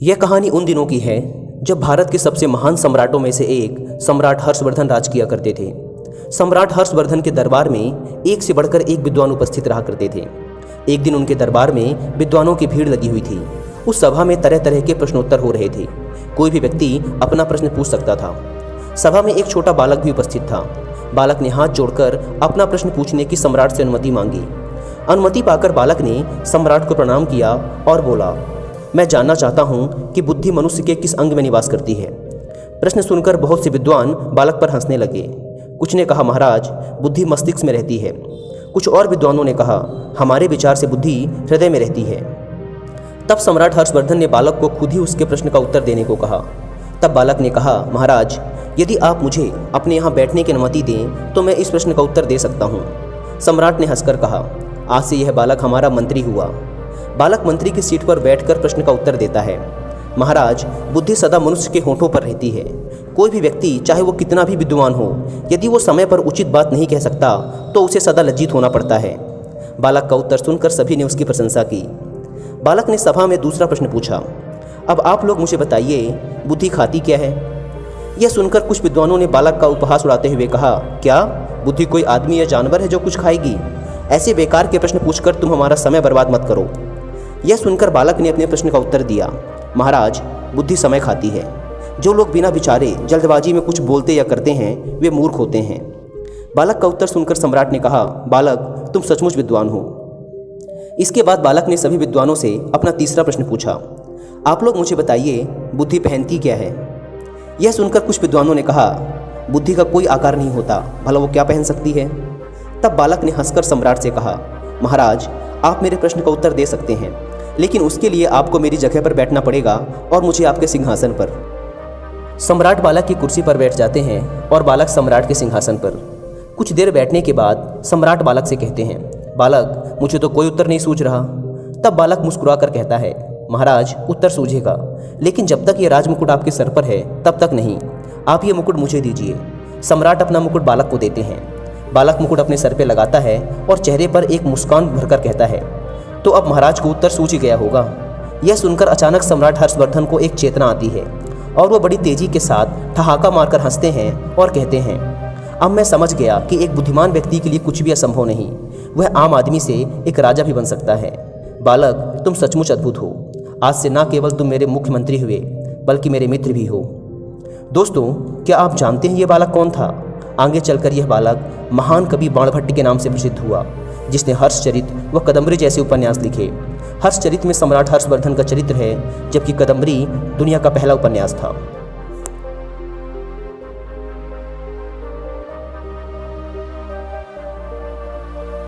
यह कहानी उन दिनों की है जब भारत के सबसे महान सम्राटों में से एक सम्राट हर्षवर्धन राज किया करते थे। सम्राट हर्षवर्धन के दरबार में एक से बढ़कर एक विद्वान उपस्थित रहा करते थे। एक दिन उनके दरबार में विद्वानों की भीड़ लगी हुई थी। उस सभा में तरह तरह के प्रश्नोत्तर हो रहे थे। कोई भी व्यक्ति अपना प्रश्न पूछ सकता था। सभा में एक छोटा बालक भी उपस्थित था। बालक ने हाथ जोड़कर अपना प्रश्न पूछने की सम्राट से अनुमति मांगी। अनुमति पाकर बालक ने सम्राट को प्रणाम किया और बोला, मैं जानना चाहता हूँ कि बुद्धि मनुष्य के किस अंग में निवास करती है। प्रश्न सुनकर बहुत से विद्वान बालक पर हंसने लगे। कुछ ने कहा, महाराज, बुद्धि मस्तिष्क में रहती है। कुछ और विद्वानों ने कहा, हमारे विचार से बुद्धि हृदय में रहती है। तब सम्राट हर्षवर्धन ने बालक को खुद ही उसके प्रश्न का उत्तर देने को कहा। तब बालक ने कहा, महाराज, यदि आप मुझे अपने यहाँ बैठने की अनुमति दें तो मैं इस प्रश्न का उत्तर दे सकता हूँ। सम्राट ने हंसकर कहा, आज से यह बालक हमारा मंत्री हुआ। बालक मंत्री की सीट पर बैठकर प्रश्न का उत्तर देता है, महाराज, बुद्धि सदा मनुष्य के होठों पर रहती है। कोई भी व्यक्ति, चाहे वो कितना भी विद्वान हो, यदि वो समय पर उचित बात नहीं कह सकता तो उसे सदा लज्जित होना पड़ता है। बालक का उत्तर सुनकर सभी ने उसकी प्रशंसा की। बालक ने सभा में दूसरा प्रश्न पूछा, अब आप लोग मुझे बताइए, बुद्धि खाती क्या है? यह सुनकर कुछ विद्वानों ने बालक का उपहास उड़ाते हुए कहा, क्या बुद्धि कोई आदमी या जानवर है जो कुछ खाएगी? ऐसे बेकार के प्रश्न पूछकर तुम हमारा समय बर्बाद मत करो। यह सुनकर बालक ने अपने प्रश्न का उत्तर दिया, महाराज, बुद्धि समय खाती है। जो लोग बिना विचारे जल्दबाजी में कुछ बोलते या करते हैं वे मूर्ख होते हैं। बालक का उत्तर सुनकर सम्राट ने कहा, बालक, तुम सचमुच विद्वान हो। इसके बाद बालक ने सभी विद्वानों से अपना तीसरा प्रश्न पूछा, आप लोग मुझे बताइए, बुद्धि पहनती क्या है? यह सुनकर कुछ विद्वानों ने कहा, बुद्धि का कोई आकार नहीं होता, भला वो क्या पहन सकती है? तब बालक ने हंसकर सम्राट से कहा, महाराज, आप मेरे प्रश्न का उत्तर दे सकते हैं, लेकिन उसके लिए आपको मेरी जगह पर बैठना पड़ेगा और मुझे आपके सिंहासन पर। सम्राट बालक की कुर्सी पर बैठ जाते हैं और बालक सम्राट के सिंहासन पर। कुछ देर बैठने के बाद सम्राट बालक से कहते हैं, बालक, मुझे तो कोई उत्तर नहीं सूझ रहा। तब बालक मुस्कुरा कर कहता है, महाराज, उत्तर सूझेगा, लेकिन जब तक ये राजमुकुट आपके सर पर है तब तक नहीं। आप ये मुकुट मुझे दीजिए। सम्राट अपना मुकुट बालक को देते हैं। बालक मुकुट अपने सर पे लगाता है और चेहरे पर एक मुस्कान भरकर कहता है, तो अब महाराज को उत्तर सूझ गया होगा। यह सुनकर अचानक सम्राट हर्षवर्धन को एक चेतना आती है और वो बड़ी तेजी के साथ ठहाका मारकर हंसते हैं और कहते हैं, अब मैं समझ गया कि एक बुद्धिमान व्यक्ति के लिए कुछ भी असंभव नहीं। वह आम आदमी से एक राजा भी बन सकता है। बालक, तुम सचमुच अद्भुत हो। आज से ना केवल तुम मेरे मुख्यमंत्री हुए, बल्कि मेरे मित्र भी हो। दोस्तों, क्या आप जानते हैं ये बालक कौन था? आगे चलकर यह बालक महान कवि बाणभट्ट के नाम से प्रसिद्ध हुआ, जिसने हर्षचरित व कदम्बरी जैसे उपन्यास लिखे। हर्षचरित में सम्राट हर्षवर्धन का चरित्र है, जबकि कदम्बरी दुनिया का पहला उपन्यास था।